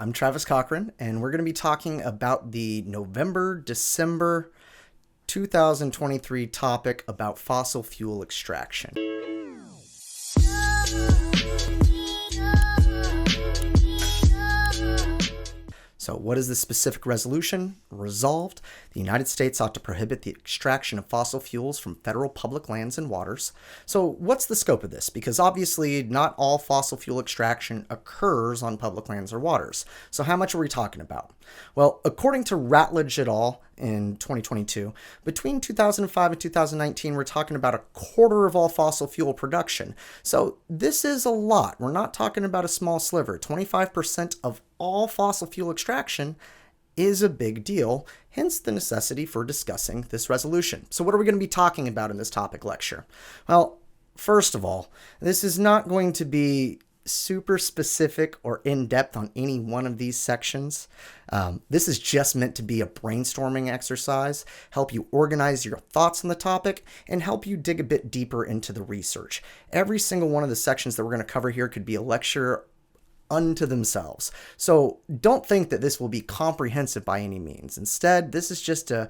I'm Travis Cochran, and we're going to be talking about the November-December 2023 topic about fossil fuel extraction. So what is the specific resolution? Resolved, the United States ought to prohibit the extraction of fossil fuels from federal public lands and waters. So what's the scope of this? Because obviously not all fossil fuel extraction occurs on public lands or waters. So how much are we talking about? Well, according to Ratledge et al. In 2022, between 2005 and 2019, we're talking about a quarter of all fossil fuel production. So this is a lot. We're not talking about a small sliver. 25% of all fossil fuel extraction is a big deal, hence the necessity for discussing this resolution. So what are we going to be talking about in this topic lecture? Well, first of all, this is not going to be super specific or in-depth on any one of these sections. This is just meant to be a brainstorming exercise, help you organize your thoughts on the topic, and help you dig a bit deeper into the research. Every single one of the sections that we're going to cover here could be a lecture unto themselves. So don't think that this will be comprehensive by any means. Instead, this is just to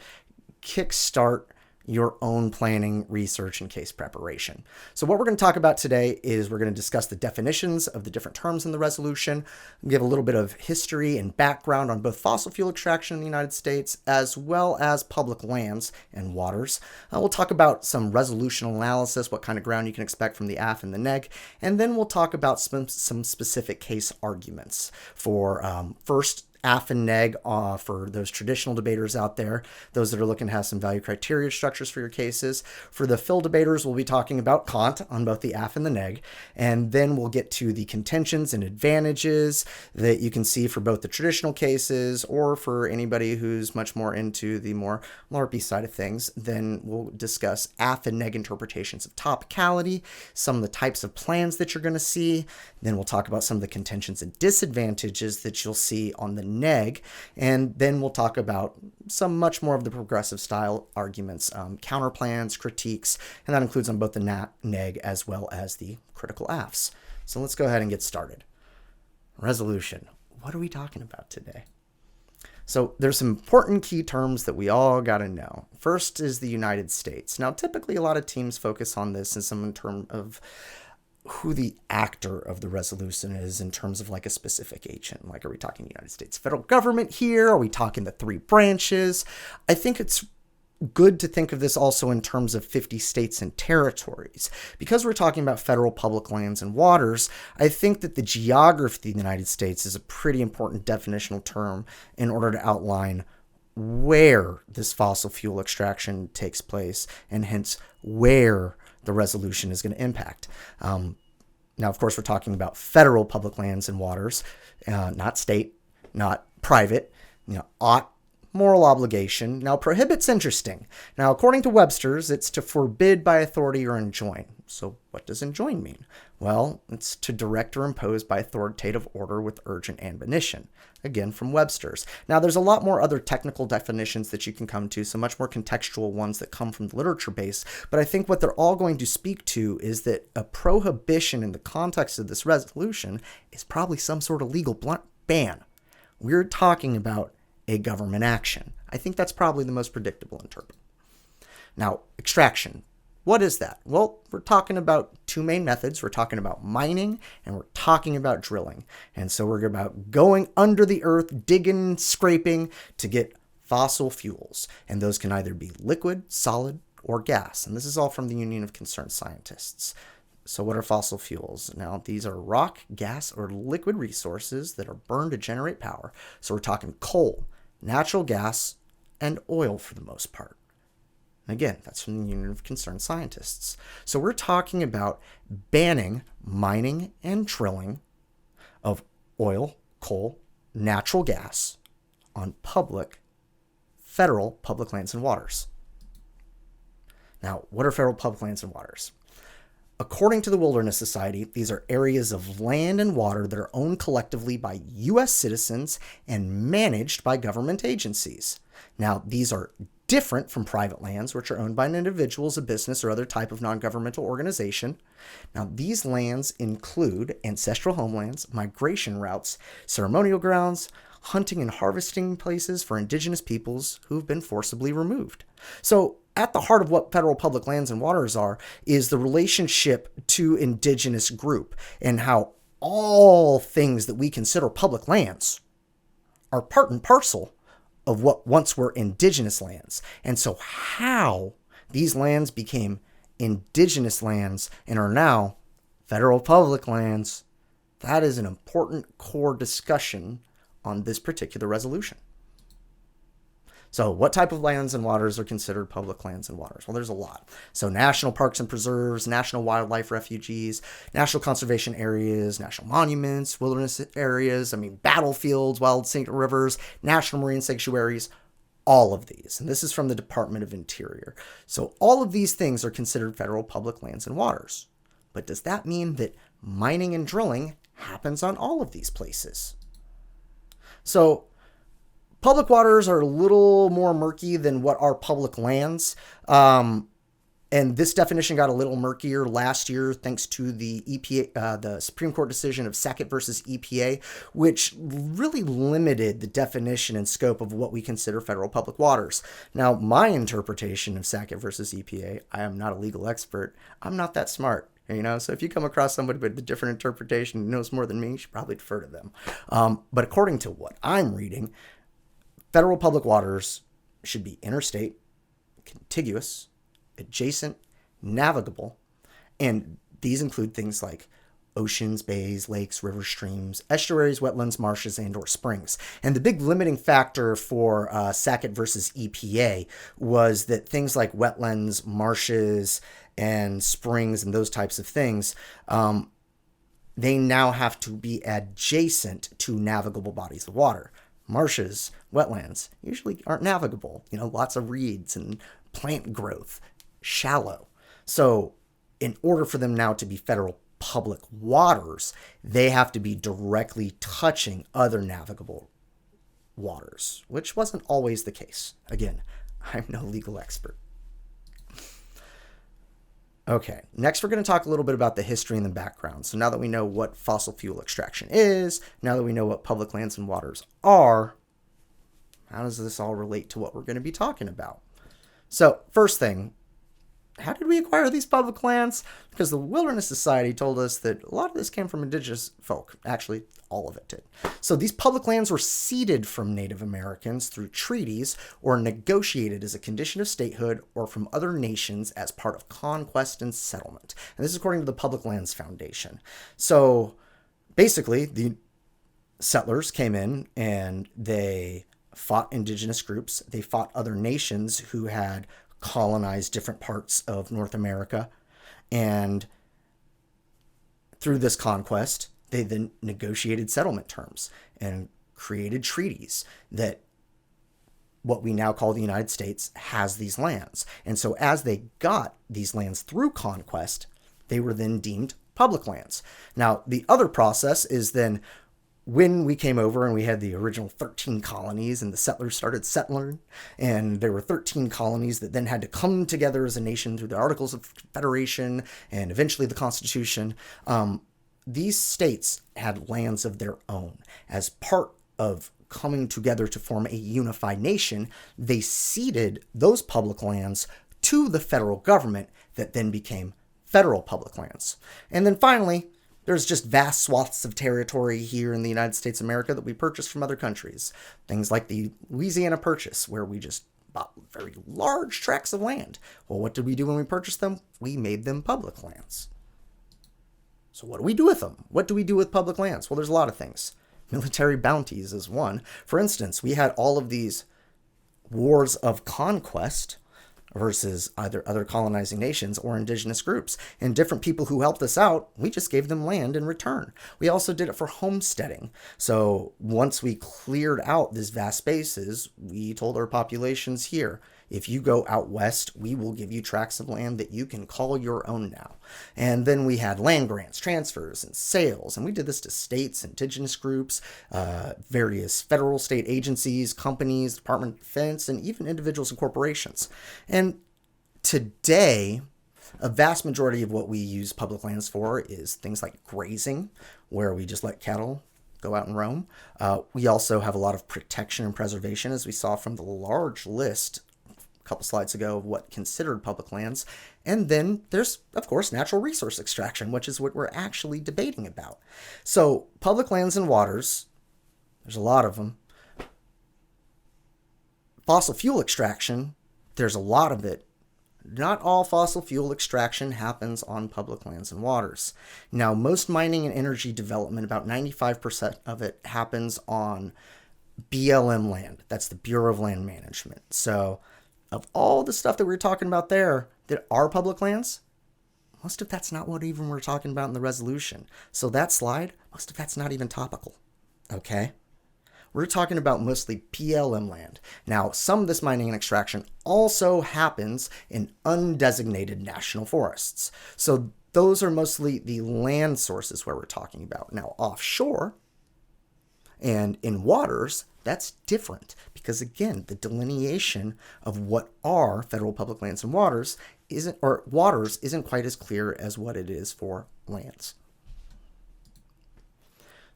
kickstart your own planning, research, and case preparation. So what we're going to talk about today is we're going to discuss the definitions of the different terms in the resolution, give a little bit of history and background on both fossil fuel extraction in the United States as well as public lands and waters. We'll talk about some resolution analysis, what kind of ground you can expect from the Aff and the Neg, and then we'll talk about some specific case arguments for first, Aff and Neg for those traditional debaters out there, those that are looking to have some value criteria structures for your cases. For the fill debaters, we'll be talking about Kant on both the Aff and the Neg, and then we'll get to the contentions and advantages that you can see for both the traditional cases or for anybody who's much more into the more LARPy side of things. Then we'll discuss Aff and Neg interpretations of topicality, some of the types of plans that you're going to see. Then we'll talk about some of the contentions and disadvantages that you'll see on the Neg, and then we'll talk about some much more of the progressive style arguments, counterplans, critiques, and that includes on both the Neg as well as the critical Affs. So let's go ahead and get started. Resolution. What are we talking about today? So there's some important key terms that we all got to know. First is the United States. Now, typically a lot of teams focus on this in terms of who the actor of the resolution is in terms of like a specific agent. Like, are we talking United States federal government here? Are we talking the three branches? I think it's good to think of this also in terms of 50 states and territories. Because we're talking about federal public lands and waters, I think that the geography of the United States is a pretty important definitional term in order to outline where this fossil fuel extraction takes place and hence where the resolution is going to impact. Now, of course, we're talking about federal public lands and waters, not state, not private, ought, moral obligation. Now, prohibit's interesting. Now, according to Webster's, it's to forbid by authority or enjoin. So what does enjoin mean? Well, it's to direct or impose by authoritative order with urgent admonition. Again, from Webster's. Now, there's a lot more other technical definitions that you can come to, so much more contextual ones that come from the literature base, but I think what they're all going to speak to is that a prohibition in the context of this resolution is probably some sort of legal ban. We're talking about a government action. I think that's probably the most predictable in term. Now, extraction. What is that? Well, we're talking about two main methods. We're talking about mining and we're talking about drilling. And so we're about going under the earth, digging, scraping to get fossil fuels. And those can either be liquid, solid, or gas. And this is all from the Union of Concerned Scientists. So what are fossil fuels? Now, these are rock, gas, or liquid resources that are burned to generate power. So we're talking coal, natural gas, and oil for the most part. Again, that's from the Union of Concerned Scientists. So we're talking about banning mining and drilling of oil, coal, natural gas on federal public lands and waters. Now, what are federal public lands and waters? According to the Wilderness Society, these are areas of land and water that are owned collectively by U.S. citizens and managed by government agencies. Now, these are different from private lands, which are owned by an individual, a business, or other type of non-governmental organization. Now, these lands include ancestral homelands, migration routes, ceremonial grounds, hunting and harvesting places for indigenous peoples who've been forcibly removed. So, at the heart of what federal public lands and waters are is the relationship to indigenous group, and how all things that we consider public lands are part and parcel of what once were indigenous lands. And so how these lands became indigenous lands and are now federal public lands, that is an important core discussion on this particular resolution. So what type of lands and waters are considered public lands and waters? Well, there's a lot. So national parks and preserves, national wildlife refuges, national conservation areas, national monuments, wilderness areas, battlefields, wild scenic rivers, national marine sanctuaries, all of these. And this is from the Department of Interior. So all of these things are considered federal public lands and waters. But does that mean that mining and drilling happens on all of these places? So public waters are a little more murky than what are public lands. And this definition got a little murkier last year thanks to the EPA, the Supreme Court decision of Sackett versus EPA, which really limited the definition and scope of what we consider federal public waters. Now, my interpretation of Sackett versus EPA, I am not a legal expert. I'm not that smart. So if you come across somebody with a different interpretation who knows more than me, you should probably defer to them. But according to what I'm reading, federal public waters should be interstate, contiguous, adjacent, navigable, and these include things like oceans, bays, lakes, rivers, streams, estuaries, wetlands, marshes, and or springs. And the big limiting factor for Sackett versus EPA was that things like wetlands, marshes, and springs and those types of things, they now have to be adjacent to navigable bodies of water. Marshes, wetlands usually aren't navigable. Lots of reeds and plant growth, shallow. So in order for them now to be federal public waters, they have to be directly touching other navigable waters, which wasn't always the case. Again, I'm no legal expert. Okay, next we're going to talk a little bit about the history and the background. So now that we know what fossil fuel extraction is, now that we know what public lands and waters are, how does this all relate to what we're going to be talking about? So first thing, how did we acquire these public lands? Because the Wilderness Society told us that a lot of this came from indigenous folk. Actually, all of it did. So these public lands were ceded from Native Americans through treaties or negotiated as a condition of statehood or from other nations as part of conquest and settlement. And this is according to the Public Lands Foundation. So basically, the settlers came in and they fought indigenous groups. They fought other nations who had colonized different parts of North America. And through this conquest, they then negotiated settlement terms and created treaties that what we now call the United States has these lands. And so as they got these lands through conquest, they were then deemed public lands. Now, the other process is then when we came over and we had the original 13 colonies and the settlers started settling, and there were 13 colonies that then had to come together as a nation through the Articles of Confederation and eventually the Constitution, these states had lands of their own. As part of coming together to form a unified nation, they ceded those public lands to the federal government that then became federal public lands. And then finally, there's just vast swaths of territory here in the United States of America that we purchased from other countries. Things like the Louisiana Purchase, where we just bought very large tracts of land. Well, what did we do when we purchased them? We made them public lands. So what do we do with them? What do we do with public lands? Well, there's a lot of things. Military bounties is one. For instance, we had all of these wars of conquest versus either other colonizing nations or indigenous groups. And different people who helped us out, we just gave them land in return. We also did it for homesteading. So once we cleared out these vast spaces, we told our populations here, If you go out west, we will give you tracts of land that you can call your own now. And then we had land grants, transfers, and sales. And we did this to states, indigenous groups, various federal, state agencies, companies, Department of Defense, and even individuals and corporations. And today, a vast majority of what we use public lands for is things like grazing, where we just let cattle go out and roam. We also have a lot of protection and preservation, as we saw from the large list a couple slides ago of what considered public lands. And then there's, of course, natural resource extraction, which is what we're actually debating about. So public lands and waters, there's a lot of them. Fossil fuel extraction, there's a lot of it. Not all fossil fuel extraction happens on public lands and waters. Now, most mining and energy development, about 95% of it happens on BLM land. That's the Bureau of Land Management. So, of all the stuff that we're talking about there that are public lands, most of that's not what even we're talking about in the resolution. So that slide, most of that's not even topical. Okay? We're talking about mostly BLM land. Now, some of this mining and extraction also happens in undesignated national forests. So those are mostly the land sources where we're talking about. Now, offshore and in waters, that's different because, again, the delineation of what are federal public lands and waters isn't quite as clear as what it is for lands.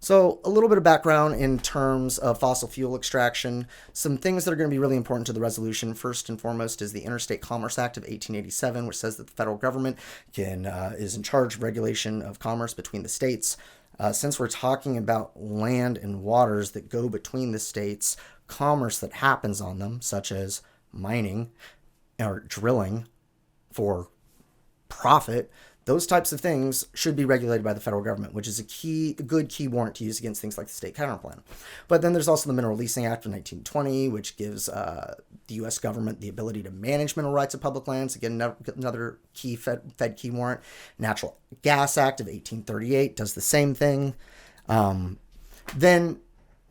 So a little bit of background in terms of fossil fuel extraction. Some things that are going to be really important to the resolution. First and foremost is the Interstate Commerce Act of 1887, which says that the federal government is in charge of regulation of commerce between the states. Since we're talking about land and waters that go between the states, commerce that happens on them, such as mining or drilling for profit, those types of things should be regulated by the federal government, which is a good key warrant to use against things like the state counterplan. But then there's also the Mineral Leasing Act of 1920, which gives the U.S. government the ability to manage mineral rights of public lands. Again, another key Fed key warrant. Natural Gas Act of 1838 does the same thing. Then,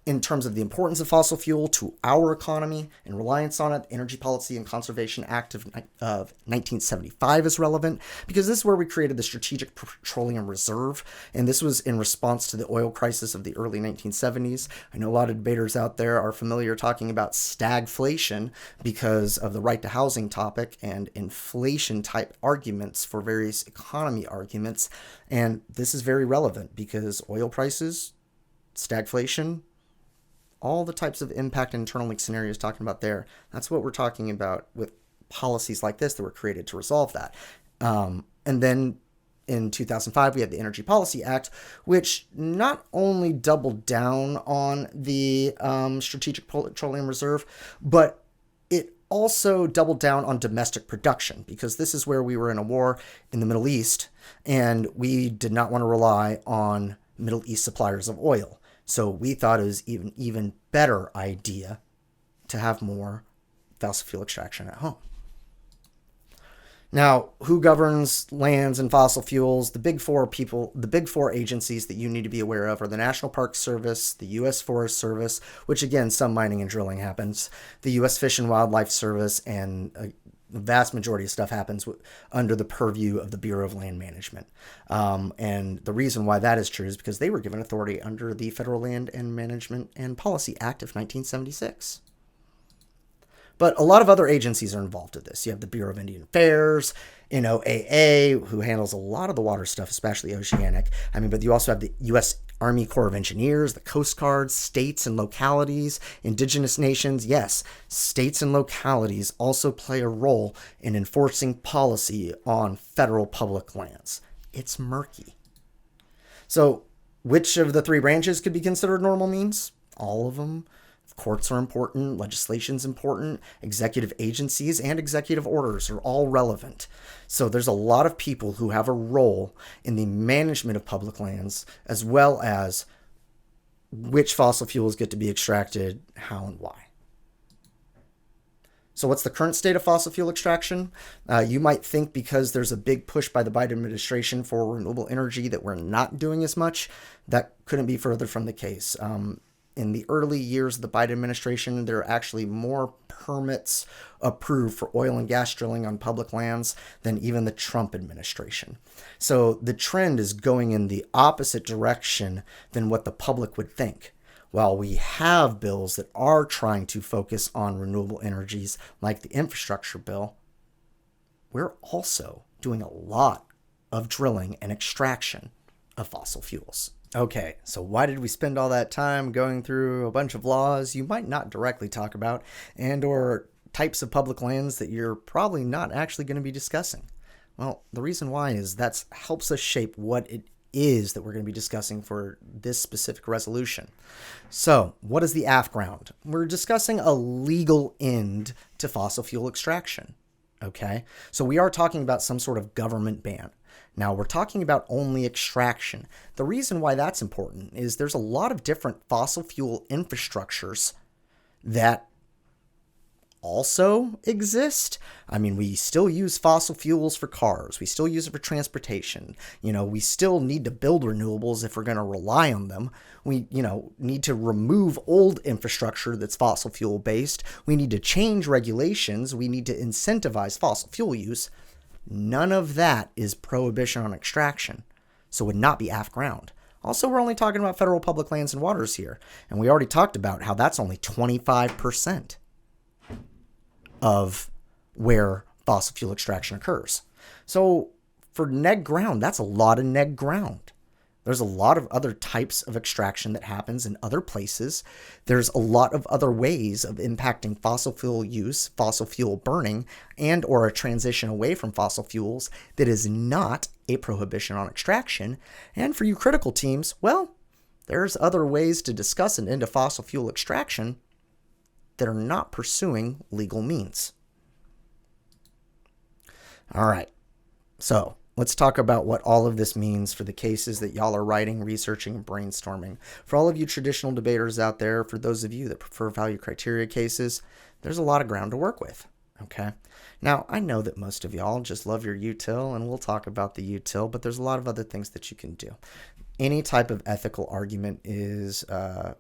in terms of the importance of fossil fuel to our economy and reliance on it, the Energy Policy and Conservation Act of 1975 is relevant because this is where we created the Strategic Petroleum Reserve, and this was in response to the oil crisis of the early 1970s. I know a lot of debaters out there are familiar talking about stagflation because of the right to housing topic and inflation type arguments for various economy arguments, and this is very relevant because oil prices, stagflation, all the types of impact and internal link scenarios talking about there. That's what we're talking about with policies like this that were created to resolve that. And then in 2005, we had the Energy Policy Act, which not only doubled down on the Strategic Petroleum Reserve, but it also doubled down on domestic production because this is where we were in a war in the Middle East, and we did not want to rely on Middle East suppliers of oil. So we thought it was even better idea to have more fossil fuel extraction at home. Now, who governs lands and fossil fuels? The big four agencies that you need to be aware of are the National Park Service, the U.S. Forest Service, which again, some mining and drilling happens, the U.S. Fish and Wildlife Service, and the vast majority of stuff happens under the purview of the Bureau of Land Management. And the reason why that is true is because they were given authority under the Federal Land and Management and Policy Act of 1976. But a lot of other agencies are involved in this. You have the Bureau of Indian Affairs, NOAA, who handles a lot of the water stuff, especially oceanic. But you also have the U.S. Army Corps of Engineers, the Coast Guard, states and localities, indigenous nations. Yes, states and localities also play a role in enforcing policy on federal public lands. It's murky. So, which of the three branches could be considered normal means? All of them. Courts are important, legislation's important, executive agencies and executive orders are all relevant. So there's a lot of people who have a role in the management of public lands, as well as which fossil fuels get to be extracted, how and why. So what's the current state of fossil fuel extraction? You might think because there's a big push by the Biden administration for renewable energy that we're not doing as much. That couldn't be further from the case. In the early years of the Biden administration, there are actually more permits approved for oil and gas drilling on public lands than even the Trump administration. So the trend is going in the opposite direction than what the public would think. While we have bills that are trying to focus on renewable energies, like the infrastructure bill, we're also doing a lot of drilling and extraction of fossil fuels. Okay, so why did we spend all that time going through a bunch of laws you might not directly talk about and or types of public lands that you're probably not actually going to be discussing? Well, the reason why is that helps us shape what it is that we're going to be discussing for this specific resolution. So, what is the Aff ground? We're discussing a legal end to fossil fuel extraction. Okay, so we are talking about some sort of government ban. Now, we're talking about only extraction. The reason why that's important is there's a lot of different fossil fuel infrastructures that also exist. I mean, we still use fossil fuels for cars. We still use it for transportation. We still need to build renewables if we're going to rely on them. We, need to remove old infrastructure that's fossil fuel based. We need to change regulations. We need to incentivize fossil fuel use. None of that is prohibition on extraction, so it would not be Aff ground. Also, we're only talking about federal public lands and waters here, and we already talked about how that's only 25% of where fossil fuel extraction occurs. So for neg ground, that's a lot of neg ground. There's a lot of other types of extraction that happens in other places. There's a lot of other ways of impacting fossil fuel use, fossil fuel burning, and or a transition away from fossil fuels that is not a prohibition on extraction. And for you critical teams, well, there's other ways to discuss an end to fossil fuel extraction that are not pursuing legal means. All right, so let's talk about what all of this means for the cases that y'all are writing, researching, and brainstorming. For all of you traditional debaters out there, for those of you that prefer value criteria cases, there's a lot of ground to work with, okay? Now, I know that most of y'all just love your util, and we'll talk about the util, but there's a lot of other things that you can do. Any type of ethical argument is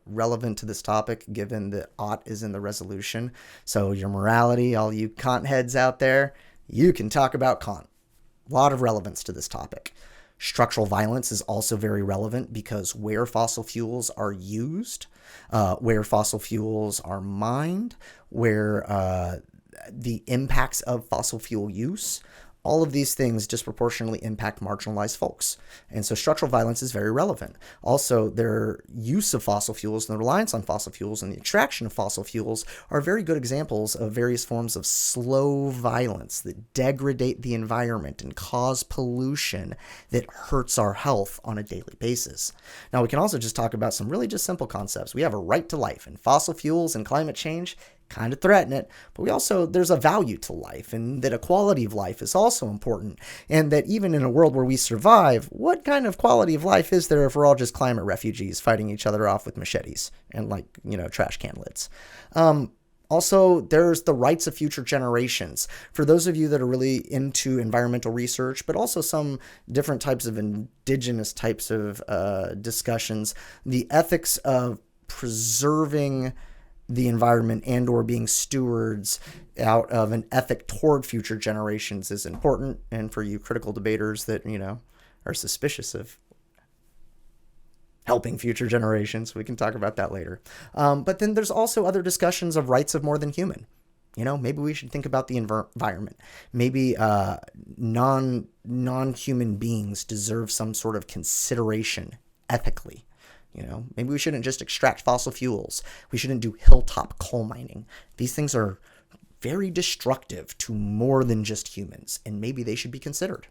relevant to this topic, given that ought is in the resolution. So your morality, all you Kant heads out there, you can talk about Kant. A lot of relevance to this topic. Structural violence is also very relevant because where fossil fuels are used, where fossil fuels are mined, where the impacts of fossil fuel use, all of these things disproportionately impact marginalized folks. And so structural violence is very relevant. Also, their use of fossil fuels and the reliance on fossil fuels and the extraction of fossil fuels are very good examples of various forms of slow violence that degrade the environment and cause pollution that hurts our health on a daily basis. Now, we can also just talk about some really just simple concepts. We have a right to life, and fossil fuels and climate change kind of threaten it, but there's a value to life, and that a quality of life is also important, and that even in a world where we survive, what kind of quality of life is there if we're all just climate refugees fighting each other off with machetes and trash can lids? Also, there's the rights of future generations. For those of you that are really into environmental research, but also some different types of indigenous types of discussions, the ethics of preserving the environment and or being stewards out of an ethic toward future generations is important. And for you critical debaters that, are suspicious of helping future generations, we can talk about that later. But then there's also other discussions of rights of more than human. Maybe we should think about the environment. Maybe non-human beings deserve some sort of consideration ethically. Maybe we shouldn't just extract fossil fuels. We shouldn't do hilltop coal mining. These things are very destructive to more than just humans, and maybe they should be considered.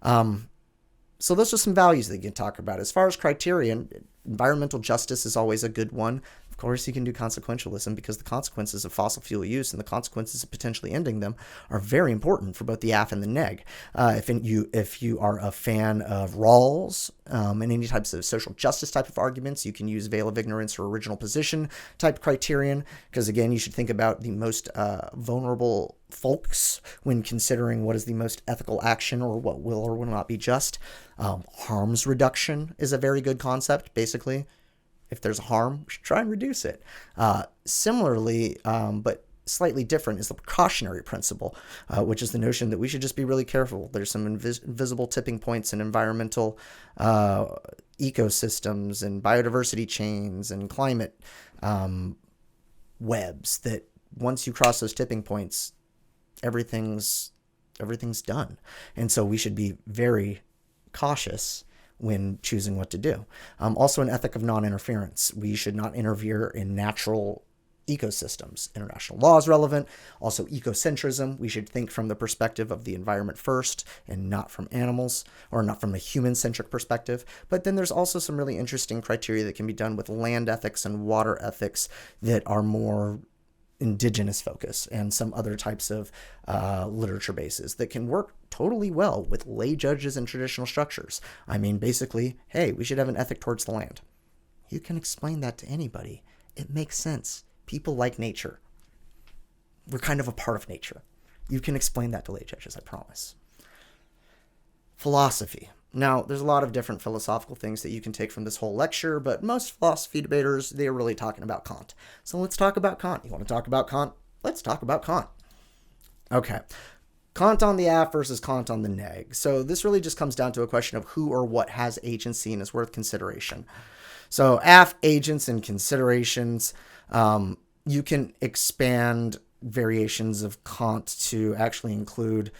So those are some values that you can talk about. As far as criterion, environmental justice is always a good one. Of course, you can do consequentialism because the consequences of fossil fuel use and the consequences of potentially ending them are very important for both the Aff and the Neg. If you are a fan of Rawls and any types of social justice type of arguments, you can use veil of ignorance or original position type criterion, because again, you should think about the most vulnerable folks when considering what is the most ethical action or what will or will not be just. Harms reduction is a very good concept. Basically, if there's harm, we should try and reduce it. Similarly, but slightly different is the precautionary principle, which is the notion that we should just be really careful. There's some invisible tipping points in environmental ecosystems and biodiversity chains and climate webs that once you cross those tipping points, everything's done. And so we should be very cautious when choosing what to do. Also, an ethic of non-interference. We should not interfere in natural ecosystems. International law is relevant. Also, ecocentrism. We should think from the perspective of the environment first and not from animals, or not from a human-centric perspective. But then there's also some really interesting criteria that can be done with land ethics and water ethics that are more indigenous focus, and some other types of literature bases that can work totally well with lay judges and traditional structures. I mean, basically, hey, we should have an ethic towards the land. You can explain that to anybody. It makes sense. People like nature. We're kind of a part of nature. You can explain that to lay judges, I promise. Philosophy. Now, there's a lot of different philosophical things that you can take from this whole lecture, but most philosophy debaters, they're really talking about Kant. So let's talk about Kant. You want to talk about Kant? Let's talk about Kant. Okay. Kant on the Aff versus Kant on the Neg. So this really just comes down to a question of who or what has agency and is worth consideration. So Aff agents and considerations, you can expand variations of Kant to actually include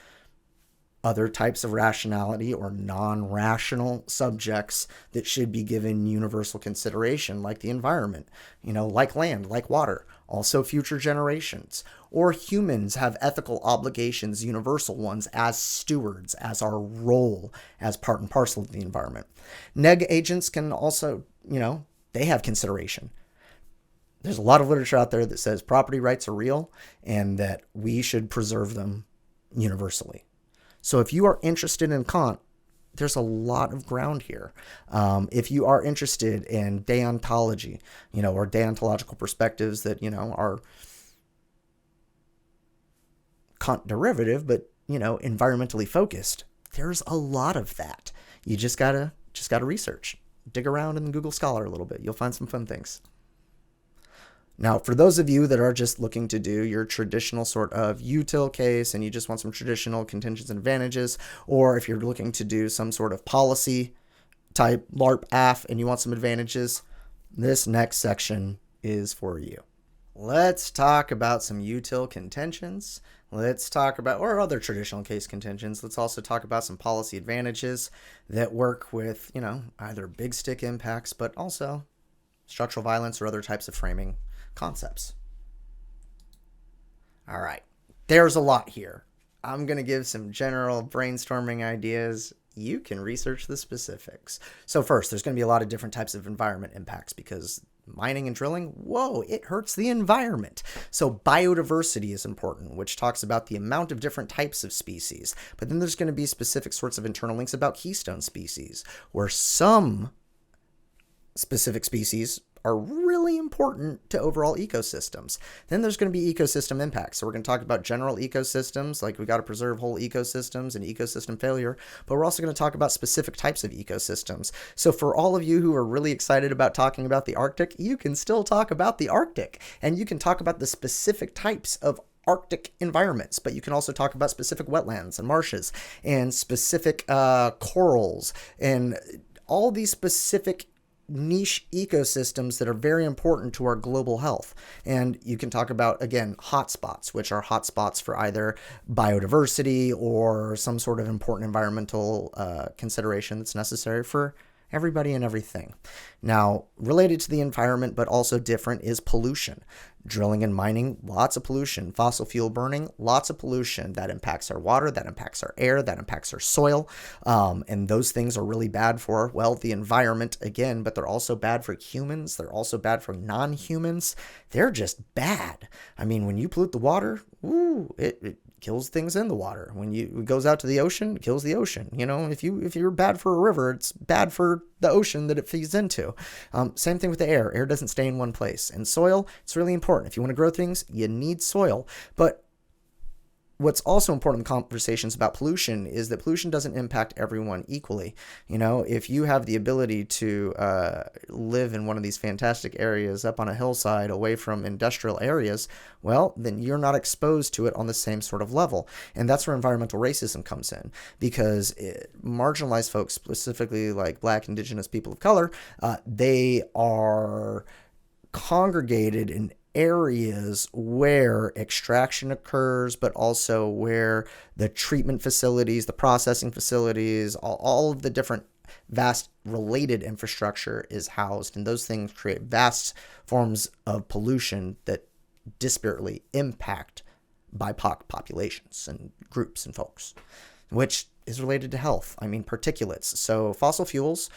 other types of rationality or non-rational subjects that should be given universal consideration, like the environment, like land, like water, also future generations. Or humans have ethical obligations, universal ones, as stewards, as our role, as part and parcel of the environment. Neg agents can also, they have consideration. There's a lot of literature out there that says property rights are real and that we should preserve them universally. So if you are interested in Kant, there's a lot of ground here. If you are interested in deontology, or deontological perspectives that, are Kant derivative, but, environmentally focused, there's a lot of that. You just gotta research, dig around in Google Scholar a little bit. You'll find some fun things. Now, for those of you that are just looking to do your traditional sort of util case and you just want some traditional contentions and advantages, or if you're looking to do some sort of policy type LARP Aff and you want some advantages, this next section is for you. Let's talk about some util contentions. Let's talk about, or other traditional case contentions. Let's also talk about some policy advantages that work with, either big stick impacts, but also structural violence or other types of framing concepts. All right, there's a lot here. I'm going to give some general brainstorming ideas. You can research the specifics. So first, there's going to be a lot of different types of environment impacts because mining and drilling, it hurts the environment. So biodiversity is important, which talks about the amount of different types of species. But then there's going to be specific sorts of internal links about keystone species, where some specific species are really important to overall ecosystems. Then there's going to be ecosystem impacts. So we're going to talk about general ecosystems, like we got to preserve whole ecosystems and ecosystem failure, but we're also going to talk about specific types of ecosystems. So for all of you who are really excited about talking about the Arctic, you can still talk about the Arctic, and you can talk about the specific types of Arctic environments, but you can also talk about specific wetlands and marshes and specific corals and all these specific niche ecosystems that are very important to our global health. And you can talk about, again, hotspots, which are hotspots for either biodiversity or some sort of important environmental consideration that's necessary for everybody and everything. Now, related to the environment, but also different, is pollution. Drilling and mining, lots of pollution. Fossil fuel burning, lots of pollution. That impacts our water, that impacts our air, that impacts our soil. And those things are really bad for, the environment again, but they're also bad for humans. They're also bad for non-humans. They're just bad. I mean, when you pollute the water, it kills things in the water. When it goes out to the ocean, it kills the ocean. If you're bad for a river, it's bad for the ocean that it feeds into. Same thing with the air. Air doesn't stay in one place. And soil, it's really important. If you want to grow things, you need soil. But what's also important in conversations about pollution is that pollution doesn't impact everyone equally. If you have the ability to live in one of these fantastic areas up on a hillside away from industrial areas, well, then you're not exposed to it on the same sort of level. And that's where environmental racism comes in, because marginalized folks, specifically like Black, Indigenous people of color, they are congregated in areas where extraction occurs, but also where the treatment facilities, the processing facilities, all of the different vast related infrastructure is housed. And those things create vast forms of pollution that disparately impact BIPOC populations and groups and folks, which is related to health. I mean, particulates. So fossil fuels,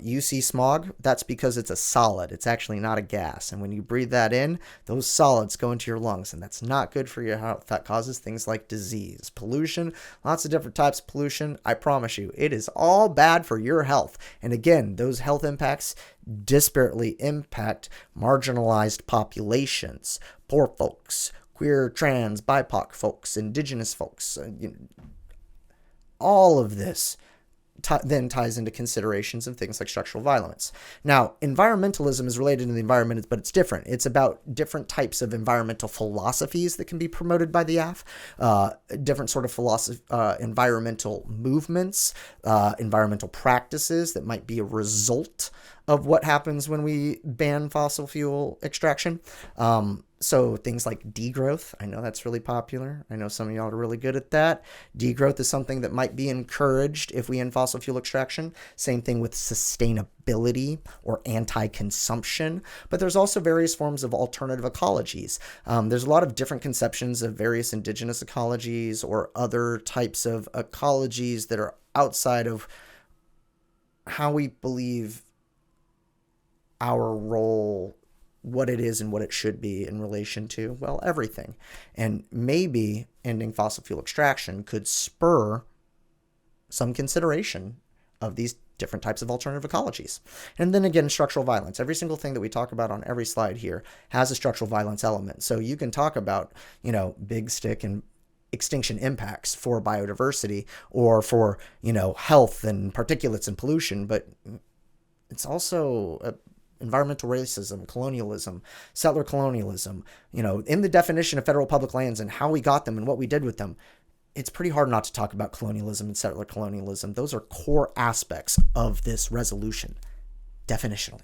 you see smog, that's because it's a solid. It's actually not a gas. And when you breathe that in, those solids go into your lungs, and that's not good for your health. That causes things like disease. Pollution, lots of different types of pollution. I promise you, it is all bad for your health. And again, those health impacts disparately impact marginalized populations, poor folks, queer, trans, BIPOC folks, Indigenous folks, all of this then ties into considerations of things like structural violence. Now, environmentalism is related to the environment, but it's different. It's about different types of environmental philosophies that can be promoted by the AFF, different sort of environmental movements, environmental practices that might be a result of what happens when we ban fossil fuel extraction. So things like degrowth, I know that's really popular. I know some of y'all are really good at that. Degrowth is something that might be encouraged if we end fossil fuel extraction. Same thing with sustainability or anti-consumption. But there's also various forms of alternative ecologies. There's a lot of different conceptions of various indigenous ecologies or other types of ecologies that are outside of how we believe our role, what it is and what it should be in relation to, well, everything. And maybe ending fossil fuel extraction could spur some consideration of these different types of alternative ecologies. And then again, structural violence. Every single thing that we talk about on every slide here has a structural violence element. So you can talk about, big stick and extinction impacts for biodiversity or for, health and particulates and pollution, but it's also environmental racism, colonialism, settler colonialism, in the definition of federal public lands and how we got them and what we did with them, it's pretty hard not to talk about colonialism and settler colonialism. Those are core aspects of this resolution, definitionally.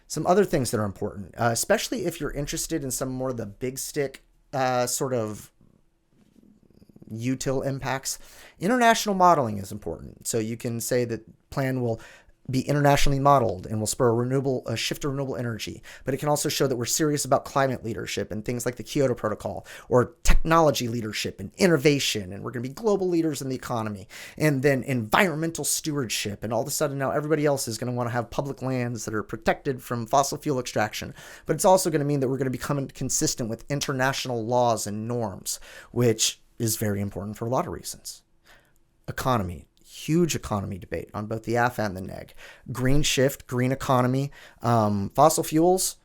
Some other things that are important, especially if you're interested in some more of the big stick sort of util impacts, international modeling is important. So you can say that plan will be internationally modeled and will spur a shift to renewable energy. But it can also show that we're serious about climate leadership and things like the Kyoto Protocol, or technology leadership and innovation, and we're going to be global leaders in the economy. And then environmental stewardship, and all of a sudden now everybody else is going to want to have public lands that are protected from fossil fuel extraction. But it's also going to mean that we're going to become consistent with international laws and norms, which is very important for a lot of reasons. Economy. Huge economy debate on both the Aff and the Neg. Green shift, green economy. Fossil fuels,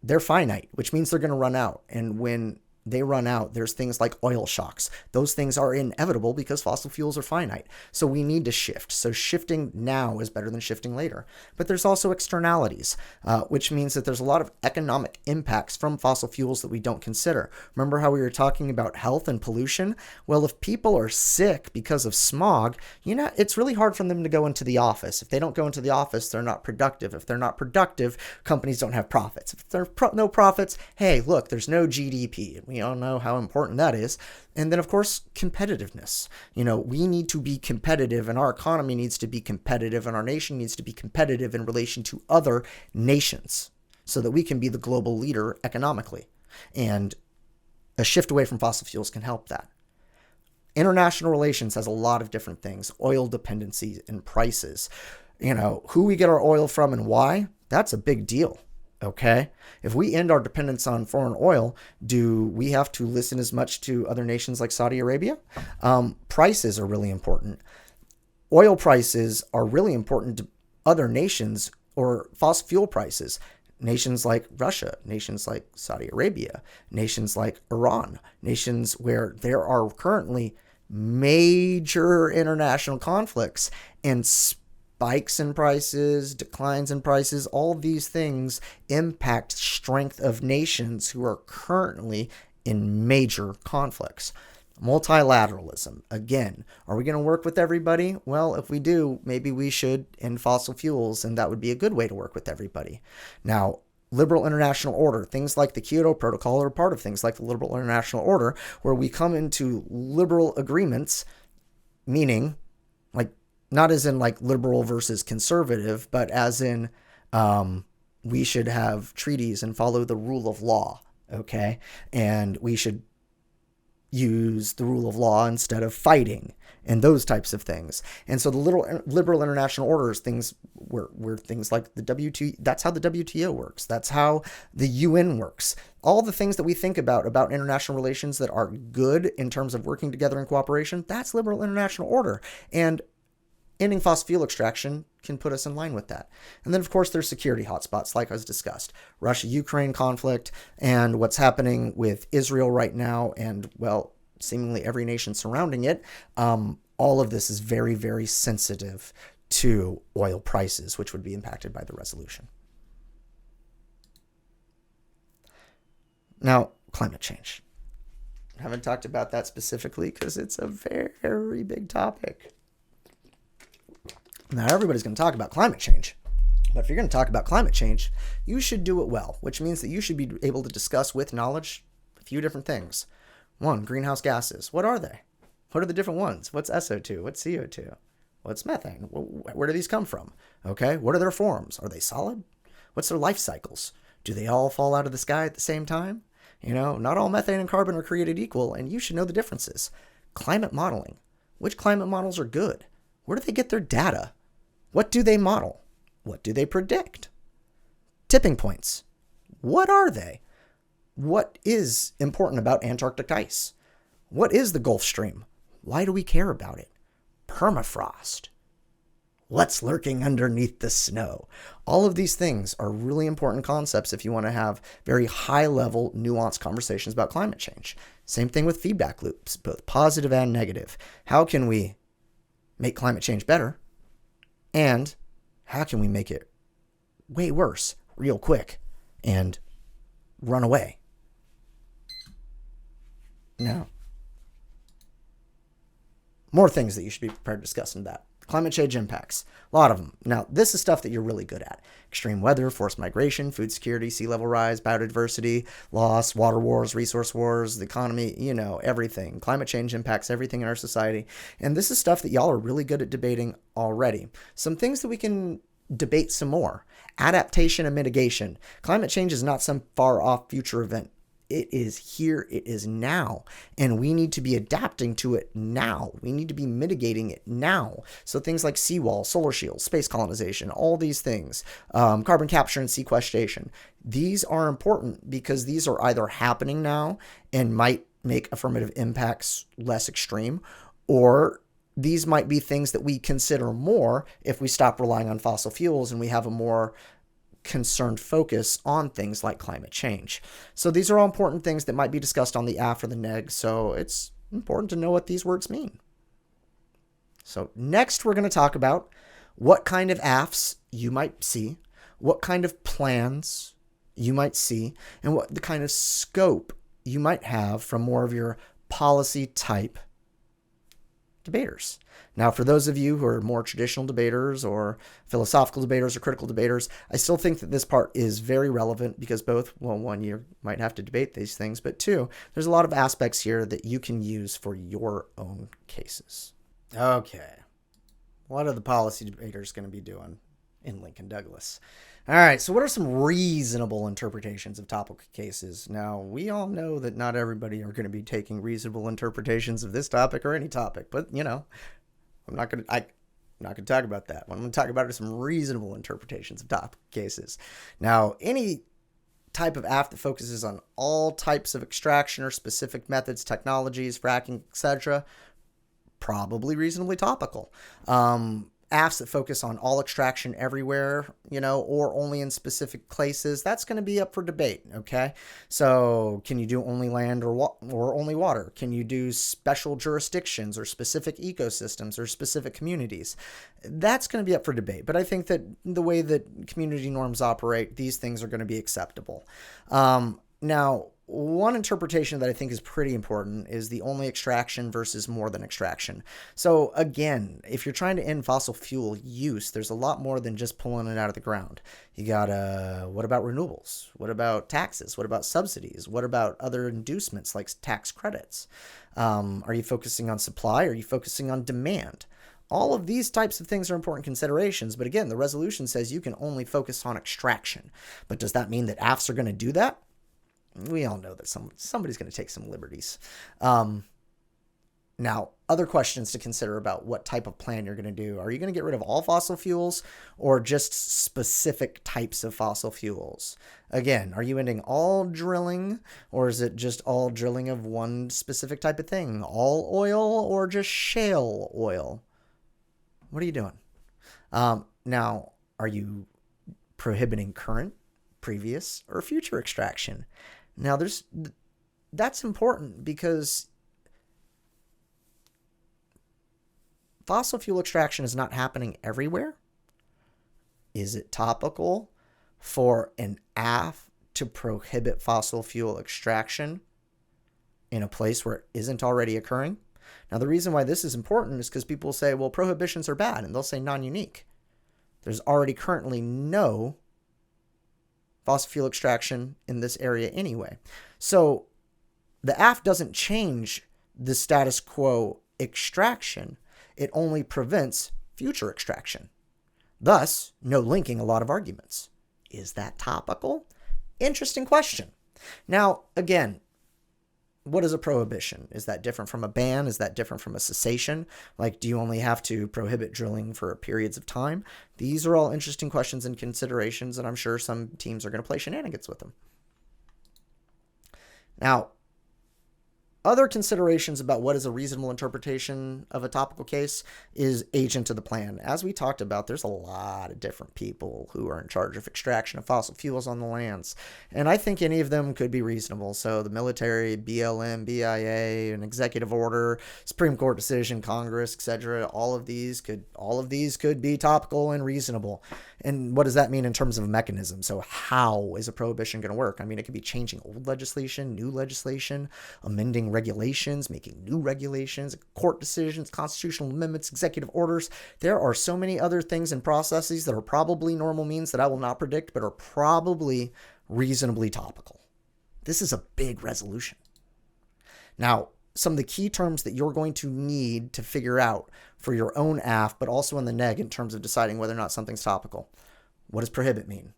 they're finite, which means they're going to run out. And when they run out, there's things like oil shocks. Those things are inevitable because fossil fuels are finite. So we need to shift. So shifting now is better than shifting later. But there's also externalities, which means that there's a lot of economic impacts from fossil fuels that we don't consider. Remember how we were talking about health and pollution? Well, if people are sick because of smog, it's really hard for them to go into the office. If they don't go into the office, they're not productive. If they're not productive, companies don't have profits. If there are no profits, hey, look, there's no GDP. We all know how important that is. And then, of course, competitiveness. We need to be competitive, and our economy needs to be competitive, and our nation needs to be competitive in relation to other nations so that we can be the global leader economically. And a shift away from fossil fuels can help that. International relations has a lot of different things. Oil dependency and prices. Who we get our oil from and why, that's a big deal. Okay, if we end our dependence on foreign oil, do we have to listen as much to other nations like Saudi Arabia? Prices are really important. Oil prices are really important to other nations, or fossil fuel prices. nations like Russia, nations like Saudi Arabia, nations like Iran, nations where there are currently major international conflicts and spikes in prices, declines in prices, all these things impact strength of nations who are currently in major conflicts. Multilateralism. Again, are we going to work with everybody? Well, if we do, maybe we should end fossil fuels, and that would be a good way to work with everybody. Now, liberal international order, things like the Kyoto Protocol are part of things like the liberal international order, where we come into liberal agreements, meaning, like, not as in like liberal versus conservative, but as in we should have treaties and follow the rule of law, okay? And we should use the rule of law instead of fighting and those types of things. And so the liberal international orders, things were things like the WTO, that's how the WTO works. That's how the UN works. All the things that we think about international relations that are good in terms of working together in cooperation, that's liberal international order. And ending fossil fuel extraction can put us in line with that. And then, of course, there's security hotspots, like I was discussed. Russia-Ukraine conflict and what's happening with Israel right now and, well, seemingly every nation surrounding it. All of this is very, very sensitive to oil prices, which would be impacted by the resolution. Now, climate change. I haven't talked about that specifically because it's a very big topic. Now, everybody's going to talk about climate change, but if you're going to talk about climate change, you should do it well, which means that you should be able to discuss with knowledge a few different things. One, greenhouse gases. What are they? What are the different ones? What's SO2? What's CO2? What's methane? Where do these come from? Okay, what are their forms? Are they solid? What's their life cycles? Do they all fall out of the sky at the same time? You know, not all methane and carbon are created equal, and you should know the differences. Climate modeling. Which climate models are good? Where do they get their data? What do they model? What do they predict? Tipping points. What are they? What is important about Antarctic ice? What is the Gulf Stream? Why do we care about it? Permafrost. What's lurking underneath the snow? All of these things are really important concepts if you want to have very high-level, nuanced conversations about climate change. Same thing with feedback loops, both positive and negative. How can we make climate change better? And how can we make it way worse real quick and run away? Now, more things that you should be prepared to discuss in that. Climate change impacts. A lot of them. Now, this is stuff that you're really good at. Extreme weather, forced migration, food security, sea level rise, biodiversity, loss, water wars, resource wars, the economy, you know, everything. Climate change impacts everything in our society. And this is stuff that y'all are really good at debating already. Some things that we can debate some more. Adaptation and mitigation. Climate change is not some far off future event. It is here, it is now, and we need to be adapting to it now. We need to be mitigating it now. So things like seawall, solar shields, space colonization, all these things, carbon capture and sequestration, these are important because these are either happening now and might make affirmative impacts less extreme, or these might be things that we consider more if we stop relying on fossil fuels and we have a more concerned focus on things like climate change. So these are all important things that might be discussed on the Aff or the Neg, so it's important to know what these words mean. So next we're going to talk about what kind of Affs you might see, what kind of plans you might see, and what the kind of scope you might have from more of your policy type debaters. Now, for those of you who are more traditional debaters or philosophical debaters or critical debaters, I still think that this part is very relevant because both, well, one, you might have to debate these things, but two, there's a lot of aspects here that you can use for your own cases. Okay. What are the policy debaters going to be doing in Lincoln Douglas? All right, so what are some reasonable interpretations of topical cases? Now, we all know that not everybody are going to be taking reasonable interpretations of this topic or any topic, but, you know, I'm not going to talk about that. What I'm going to talk about are some reasonable interpretations of topical cases. Now, any type of Aff that focuses on all types of extraction or specific methods, technologies, fracking, etc., probably reasonably topical. affs that focus on all extraction everywhere, or only in specific places, that's going to be up for debate, okay? So can you do only land or only water? Can you do special jurisdictions or specific ecosystems or specific communities? That's going to be up for debate, but I think that the way that community norms operate, these things are going to be acceptable. Now, one interpretation that I think is pretty important is the only extraction versus more than extraction. So again, if you're trying to end fossil fuel use, there's a lot more than just pulling it out of the ground. You got, what about renewables? What about taxes? What about subsidies? What about other inducements like tax credits? Are you focusing on supply? Are you focusing on demand? All of these types of things are important considerations, but again, the resolution says you can only focus on extraction. But does that mean that AFs are going to do that? We all know that somebody's going to take some liberties. Now, other questions to consider about what type of plan you're going to do. Are you going to get rid of all fossil fuels or just specific types of fossil fuels? Again, are you ending all drilling, or is it just all drilling of one specific type of thing? All oil or just shale oil? What are you doing? Now, are you prohibiting current, previous, or future extraction? Now, that's important because fossil fuel extraction is not happening everywhere. Is it topical for an AF to prohibit fossil fuel extraction in a place where it isn't already occurring? Now, the reason why this is important is because people say, well, prohibitions are bad, and they'll say non-unique. There's already currently no fossil fuel extraction in this area anyway. So the AF doesn't change the status quo extraction. It only prevents future extraction. Thus, no linking a lot of arguments. Is that topical? Interesting question. Now, again, what is a prohibition? Is that different from a ban? Is that different from a cessation? Like, do you only have to prohibit drilling for periods of time? These are all interesting questions and considerations, and I'm sure some teams are going to play shenanigans with them. Now, other considerations about what is a reasonable interpretation of a topical case is agent of the plan. As we talked about, there's a lot of different people who are in charge of extraction of fossil fuels on the lands, and I think any of them could be reasonable. So the military, BLM, BIA, an executive order, Supreme Court decision, Congress, etc. All of these could be topical and reasonable. And what does that mean in terms of a mechanism? So how is a prohibition going to work? I mean, it could be changing old legislation, new legislation, amending regulations, making new regulations, court decisions, constitutional amendments, executive orders. There are so many other things and processes that are probably normal means that I will not predict, but are probably reasonably topical. This is a big resolution. Now, some of the key terms that you're going to need to figure out for your own AF, but also in the neg in terms of deciding whether or not something's topical. What does prohibit mean?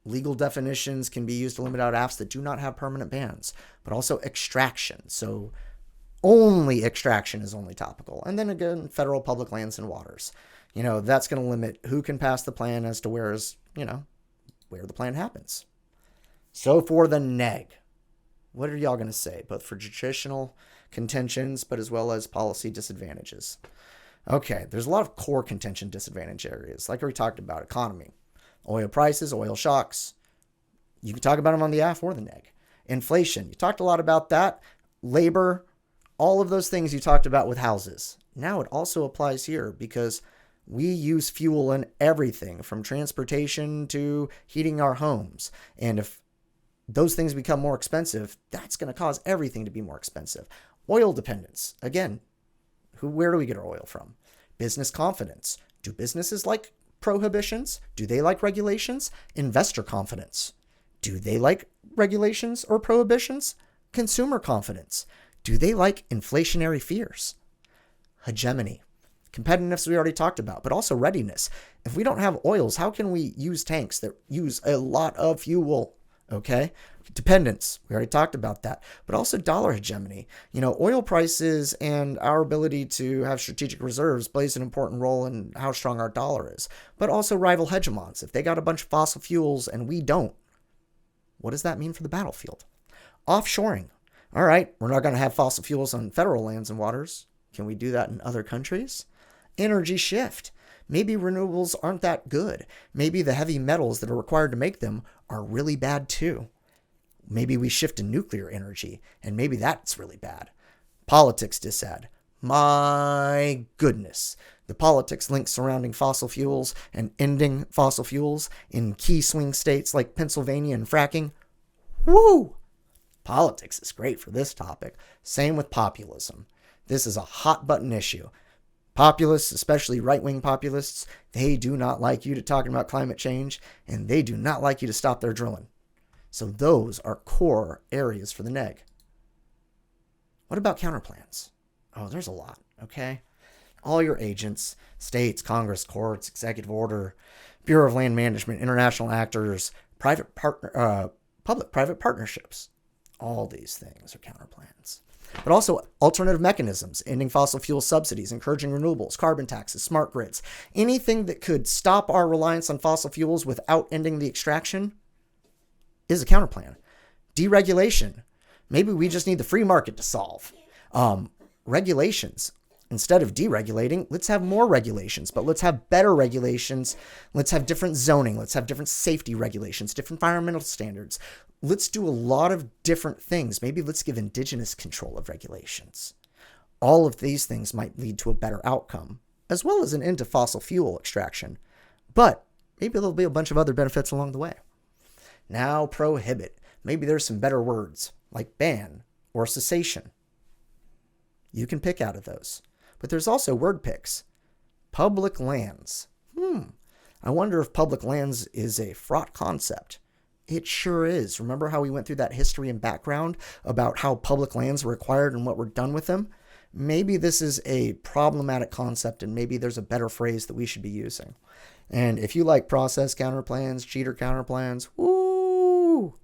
Legal definitions can be used to limit out AFs that do not have permanent bans, but also extraction. So only extraction is only topical. And then again, federal public lands and waters. That's going to limit who can pass the plan as to where the plan happens. So for the neg, what are y'all going to say, both for traditional contentions, but as well as policy disadvantages? Okay, there's a lot of core contention disadvantage areas, like we talked about, economy, oil prices, oil shocks. You can talk about them on the AF or the neg. Inflation, you talked a lot about that. Labor, all of those things you talked about with houses. Now it also applies here because we use fuel in everything from transportation to heating our homes. And if those things become more expensive, that's going to cause everything to be more expensive. Oil dependence. Again, where do we get our oil from? Business confidence. Do businesses like prohibitions? Do they like regulations? Investor confidence. Do they like regulations or prohibitions? Consumer confidence. Do they like inflationary fears? Hegemony. Competitiveness we already talked about, but also readiness. If we don't have oils, how can we use tanks that use a lot of fuel? Okay. Dependence. We already talked about that, but also dollar hegemony. Oil prices and our ability to have strategic reserves plays an important role in how strong our dollar is, but also rival hegemons. If they got a bunch of fossil fuels and we don't, what does that mean for the battlefield? Offshoring. All right. We're not going to have fossil fuels on federal lands and waters. Can we do that in other countries? energy shift. Maybe renewables aren't that good. Maybe the heavy metals that are required to make them are really bad too. Maybe we shift to nuclear energy, and maybe that's really bad. Politics dissad. My goodness. The politics links surrounding fossil fuels and ending fossil fuels in key swing states like Pennsylvania and fracking. Woo! Politics is great for this topic. Same with populism. This is a hot button issue. Populists, especially right-wing populists, they do not like you to talking about climate change, and they do not like you to stop their drilling. So those are core areas for the neg. What about counterplans? Oh, there's a lot, okay? All your agents, states, Congress, courts, executive order, Bureau of Land Management, international actors, public-private partnerships. All these things are counterplans. But also alternative mechanisms, ending fossil fuel subsidies, encouraging renewables, carbon taxes, smart grids. Anything that could stop our reliance on fossil fuels without ending the extraction is a counterplan. Deregulation. Maybe we just need the free market to solve. Regulations. Instead of deregulating, let's have more regulations, but let's have better regulations. Let's have different zoning. Let's have different safety regulations, different environmental standards. Let's do a lot of different things. Maybe let's give indigenous control of regulations. All of these things might lead to a better outcome, as well as an end to fossil fuel extraction. But maybe there'll be a bunch of other benefits along the way. Now, prohibit. Maybe there's some better words, like ban or cessation. You can pick out of those. But there's also word picks. Public lands. I wonder if public lands is a fraught concept. It sure is. Remember how we went through that history and background about how public lands were acquired and what we're done with them? Maybe this is a problematic concept, and maybe there's a better phrase that we should be using. And if you like process counterplans, cheater counterplans, woo!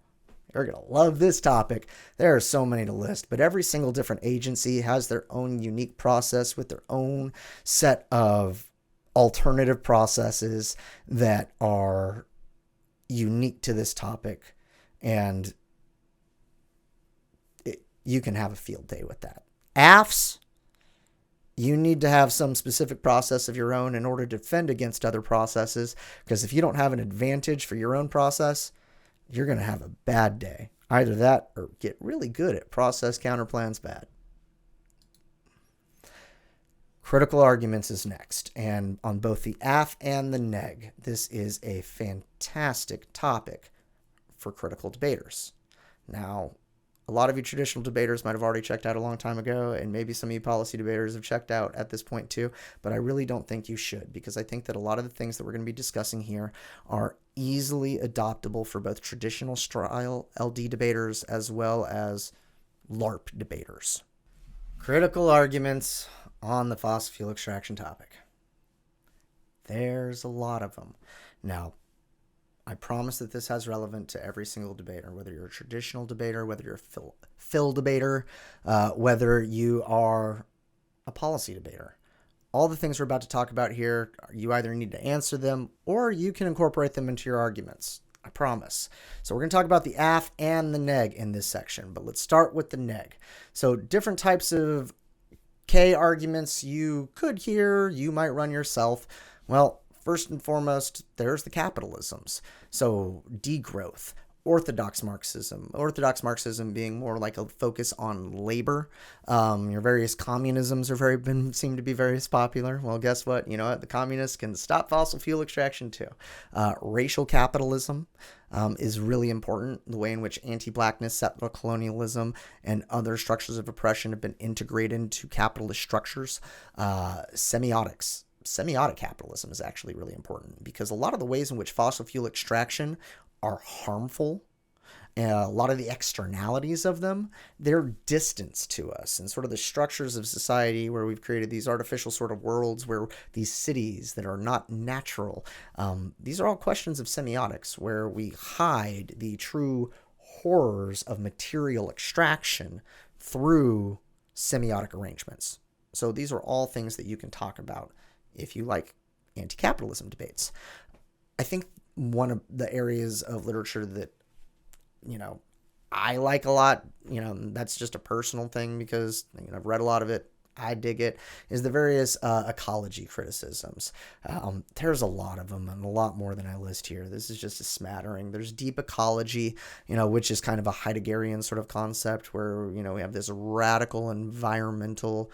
You're going to love this topic. There are so many to list, but every single different agency has their own unique process with their own set of alternative processes that are unique to this topic, and you can have a field day with that. AFs, you need to have some specific process of your own in order to defend against other processes, because if you don't have an advantage for your own process, you're going to have a bad day. Either that or get really good at process counterplans bad. Critical arguments is next. And on both the AF and the neg, this is a fantastic topic for critical debaters. Now, a lot of you traditional debaters might have already checked out a long time ago, and maybe some of you policy debaters have checked out at this point too, but I really don't think you should, because I think that a lot of the things that we're going to be discussing here are easily adoptable for both traditional style LD debaters as well as LARP debaters. Critical arguments on the fossil fuel extraction topic. There's a lot of them. Now, I promise that this has relevant to every single debater, whether you're a traditional debater, whether you're a Phil debater, whether you are a policy debater. All the things we're about to talk about here, you either need to answer them or you can incorporate them into your arguments. I promise. So we're going to talk about the AF and the neg in this section, but let's start with the neg. So different types of K arguments you could hear, you might run yourself. Well, first and foremost, there's the capitalisms. So degrowth, orthodox Marxism being more like a focus on labor. Your various communisms seem to be very popular. Well, guess what? You know what? The communists can stop fossil fuel extraction too. Racial capitalism is really important. The way in which anti-blackness, settler colonialism, and other structures of oppression have been integrated into capitalist structures. Semiotic capitalism is actually really important, because a lot of the ways in which fossil fuel extraction are harmful, a lot of the externalities of them, they're distance to us, and sort of the structures of society where we've created these artificial sort of worlds, where these cities that are not natural, these are all questions of semiotics, where we hide the true horrors of material extraction through semiotic arrangements. So these are all things that you can talk about if you like anti-capitalism debates. I think one of the areas of literature that, I like a lot, that's just a personal thing, because I've read a lot of it. I dig it, is the various ecology criticisms. There's a lot of them and a lot more than I list here. This is just a smattering. There's deep ecology, which is kind of a Heideggerian sort of concept where, we have this radical environmental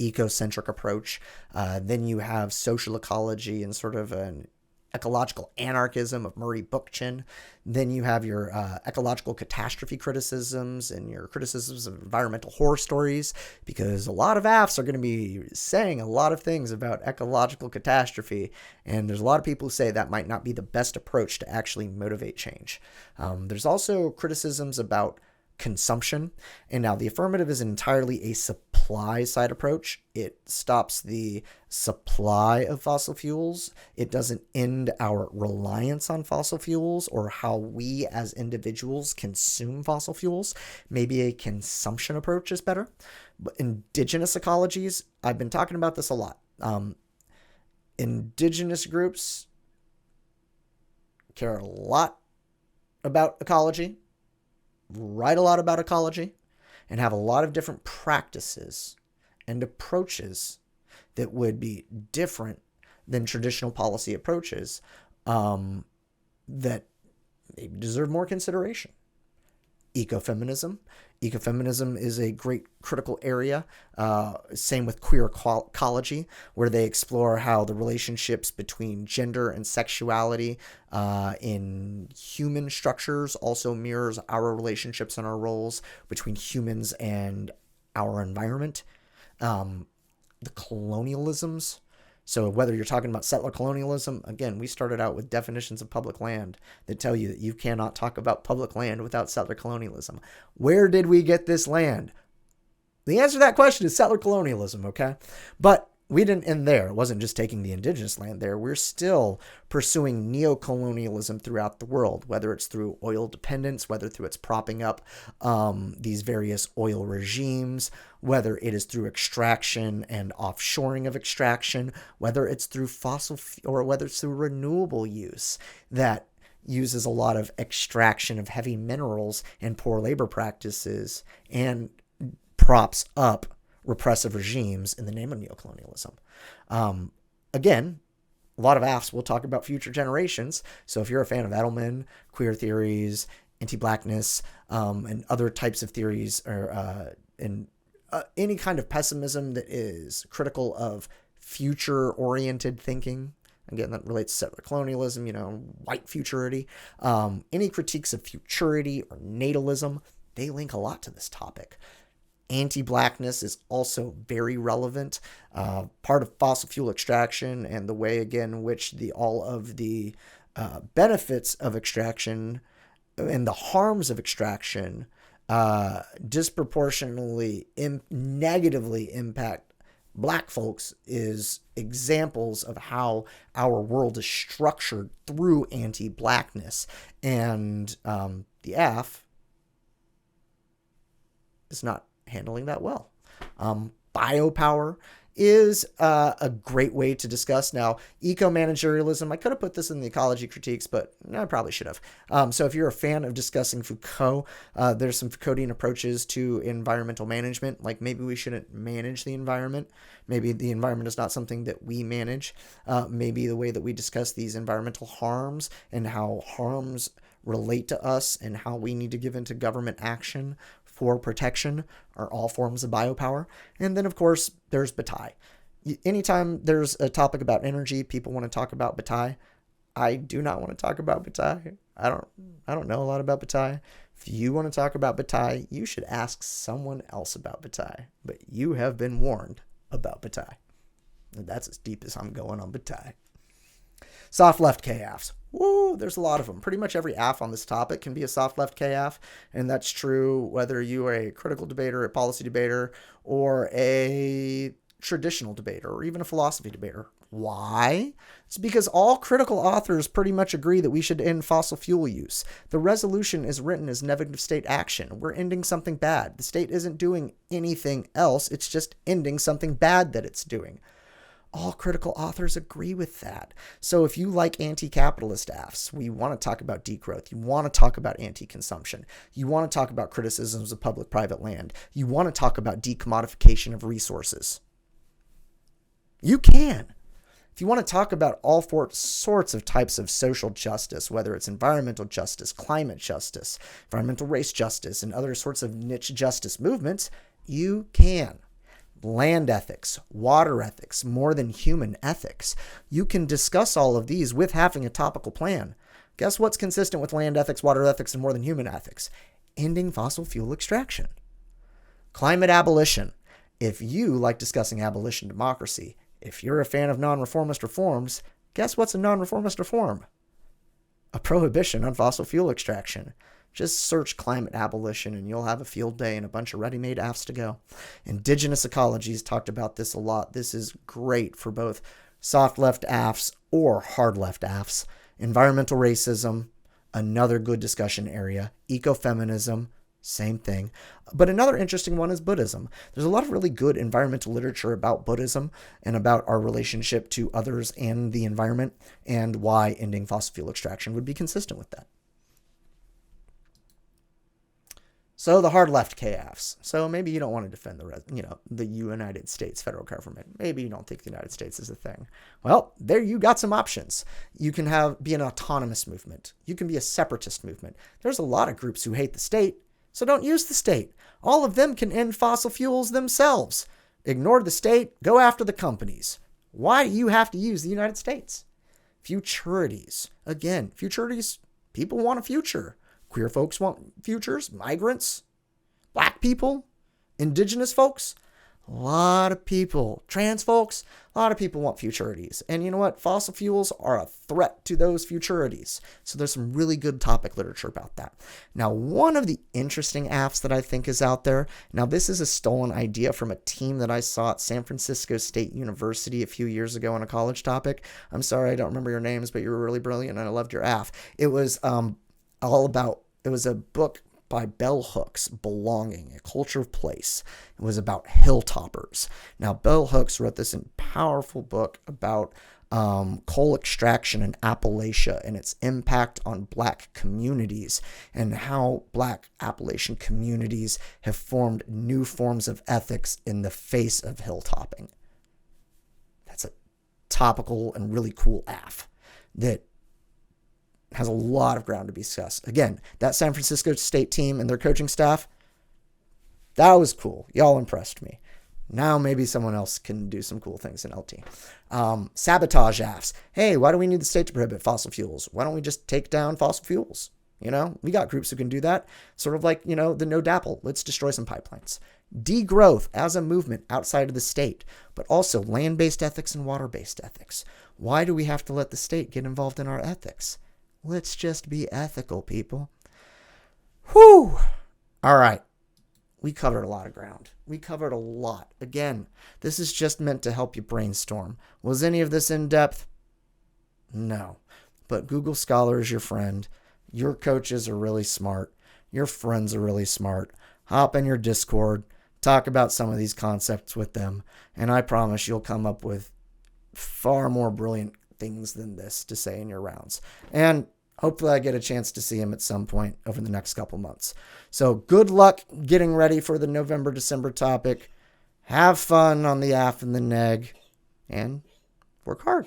ecocentric approach. Then you have social ecology and sort of an ecological anarchism of Murray Bookchin. Then you have your ecological catastrophe criticisms and your criticisms of environmental horror stories, because a lot of AFs are going to be saying a lot of things about ecological catastrophe, and there's a lot of people who say that might not be the best approach to actually motivate change. There's also criticisms about consumption. And now the affirmative is entirely a supply side approach. It stops the supply of fossil fuels. It doesn't end our reliance on fossil fuels or how we as individuals consume fossil fuels. Maybe a consumption approach is better. But indigenous ecologies, I've been talking about this a lot. Indigenous groups care a lot about ecology, write a lot about ecology, and have a lot of different practices and approaches that would be different than traditional policy approaches that maybe deserve more consideration. Ecofeminism. Ecofeminism is a great critical area. Same with queer ecology, where they explore how the relationships between gender and sexuality in human structures also mirrors our relationships and our roles between humans and our environment. The colonialisms. So whether you're talking about settler colonialism, again, we started out with definitions of public land that tell you that you cannot talk about public land without settler colonialism. Where did we get this land? The answer to that question is settler colonialism, okay? But we didn't end there. It wasn't just taking the indigenous land there. We're still pursuing neocolonialism throughout the world, whether it's through oil dependence, whether through its propping up these various oil regimes, whether it is through extraction and offshoring of extraction, whether it's through or whether it's through renewable use that uses a lot of extraction of heavy minerals and poor labor practices and props up repressive regimes in the name of neocolonialism. Again, a lot of AFs will talk about future generations. So if you're a fan of Edelman, queer theories, anti-blackness, and other types of theories, or any kind of pessimism that is critical of future-oriented thinking, again, that relates to settler colonialism, white futurity, any critiques of futurity or natalism, they link a lot to this topic. Anti-blackness is also very relevant. Part of fossil fuel extraction and the way, again, in which all of the benefits of extraction and the harms of extraction disproportionately negatively impact Black folks is examples of how our world is structured through anti-blackness. And the AF is not handling that well. Biopower is a great way to discuss. Now, eco-managerialism, I could have put this in the ecology critiques, but I probably should have. So if you're a fan of discussing Foucault, there's some Foucauldian approaches to environmental management, like maybe we shouldn't manage the environment. Maybe the environment is not something that we manage. Maybe the way that we discuss these environmental harms and how harms relate to us and how we need to give into government action for protection are all forms of biopower. And then, of course, there's Bataille. Anytime there's a topic about energy, people want to talk about Bataille. I do not want to talk about Bataille. I don't know a lot about Bataille. If you want to talk about Bataille, you should ask someone else about Bataille. But you have been warned about Bataille. And that's as deep as I'm going on Bataille. Soft left KAFs. Woo, there's a lot of them. Pretty much every AF on this topic can be a soft left KAF, and that's true whether you are a critical debater, a policy debater, or a traditional debater, or even a philosophy debater. Why? It's because all critical authors pretty much agree that we should end fossil fuel use. The resolution is written as negative state action. We're ending something bad. The state isn't doing anything else. It's just ending something bad that it's doing. All critical authors agree with that. So if you like anti-capitalist AFs, we want to talk about degrowth. You want to talk about anti-consumption. You want to talk about criticisms of public-private land. You want to talk about decommodification of resources. You can. If you want to talk about all sorts of types of social justice, whether it's environmental justice, climate justice, environmental race justice, and other sorts of niche justice movements, you can. Land ethics, water ethics, more than human ethics. You can discuss all of these with having a topical plan. Guess what's consistent with land ethics, water ethics, and more than human ethics? Ending fossil fuel extraction. Climate abolition. If you like discussing abolition democracy, if you're a fan of non-reformist reforms, guess what's a non-reformist reform? A prohibition on fossil fuel extraction. Just search climate abolition and you'll have a field day and a bunch of ready-made AFs to go. Indigenous ecologies talked about this a lot. This is great for both soft left AFs or hard left AFs. Environmental racism, another good discussion area. Ecofeminism, same thing. But another interesting one is Buddhism. There's a lot of really good environmental literature about Buddhism and about our relationship to others and the environment and why ending fossil fuel extraction would be consistent with that. So the hard left KFs. So maybe you don't want to defend the United States federal government. Maybe you don't think the United States is a thing. Well, there you got some options. You can be an autonomous movement. You can be a separatist movement. There's a lot of groups who hate the state, so don't use the state. All of them can end fossil fuels themselves. Ignore the state, go after the companies. Why do you have to use the United States? Futurities. Again, futurities, people want a future. Queer folks want futures, migrants, black people, indigenous folks, a lot of people, trans folks, a lot of people want futurities. And you know what? Fossil fuels are a threat to those futurities. So there's some really good topic literature about that. Now, one of the interesting AFs that I think is out there, now this is a stolen idea from a team that I saw at San Francisco State University a few years ago on a college topic. I'm sorry, I don't remember your names, but you were really brilliant and I loved your AF. It was it was a book by Bell Hooks, Belonging, A Culture of Place. It was about hilltoppers. Now, Bell Hooks wrote this powerful book about coal extraction in Appalachia and its impact on black communities and how black Appalachian communities have formed new forms of ethics in the face of hilltopping. That's a topical and really cool AF that has a lot of ground to be discussed. Again, that San Francisco State team and their coaching staff, that was cool. Y'all impressed me. Now maybe someone else can do some cool things in LT. Sabotage AFs. Hey, why do we need the state to prohibit fossil fuels? Why don't we just take down fossil fuels? We got groups who can do that. Sort of like, the no DAPL. Let's destroy some pipelines. Degrowth as a movement outside of the state, but also land-based ethics and water-based ethics. Why do we have to let the state get involved in our ethics? Let's just be ethical, people. Whew. All right. We covered a lot of ground. We covered a lot. Again, this is just meant to help you brainstorm. Was any of this in depth? No. But Google Scholar is your friend. Your coaches are really smart. Your friends are really smart. Hop in your Discord. Talk about some of these concepts with them. And I promise you'll come up with far more brilliant things than this to say in your rounds. And hopefully I get a chance to see him at some point over the next couple months. So good luck getting ready for the November-December topic. Have fun on the Aff and the Neg. And work hard.